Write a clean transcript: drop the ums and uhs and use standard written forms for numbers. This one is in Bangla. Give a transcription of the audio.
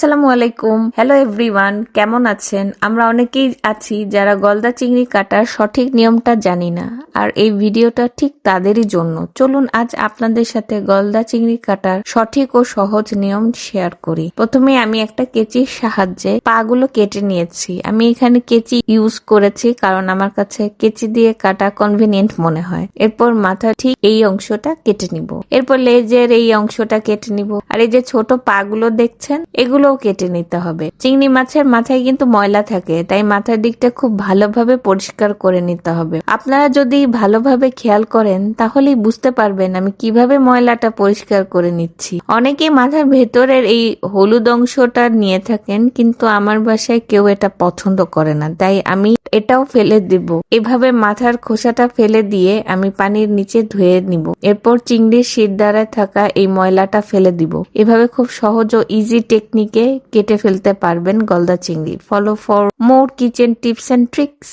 আসসালামু আলাইকুম। হ্যালো এভরিওয়ান, কেমন আছেন? আমরা অনেকেই আছি যারা গলদা চিংড়ি কাটার সঠিক নিয়মটা জানি না, আর এই ভিডিওটা ঠিক তাদেরই জন্য। চলুন আজ আপনাদের সাথে গলদা চিংড়ি কাটার সঠিক ও সহজ নিয়ম শেয়ার করি। প্রথমে আমি একটা কেচির সাহায্যে পা গুলো কেটে নিয়েছি। আমি এখানে কেচি ইউজ করেছি কারণ আমার কাছে কেচি দিয়ে কাটা কনভিনিয়েন্ট মনে হয়। এরপর মাথা ঠিক এই অংশটা কেটে নিব, এরপর লেজের এই অংশটা কেটে নিব, আর এই যে ছোট পা গুলো দেখছেন এগুলোও কেটে নিতে হবে। চিংড়ি মাছের মাথায় কিন্তু ময়লা থাকে, তাই মাথার দিকটা খুব ভালোভাবে পরিষ্কার করে নিতে হবে। আপনারা যদি ভালোভাবে খেয়াল করেন তাহলেই বুঝতে পারবেন আমি কিভাবে ময়লাটা পরিষ্কার করে নিচ্ছি। অনেকেই মাথার ভেতরের এই হলুদ অংশটা নিয়ে থাকেন, কিন্তু আমার বাসায় কেউ এটা পছন্দ করে না, তাই আমি এটাও ফেলে দিব। এভাবে মাথার খোসাটা ফেলে দিয়ে আমি পানির নিচে ধুয়ে নিব। এরপর চিংড়ির শির দ্বারা থাকা এই ময়লাটা ফেলে দিব। এভাবে খুব সহজ ও ইজি টেকনিকে কেটে ফেলতে পারবেন গলদা চিংড়ি। Follow for more kitchen tips and tricks.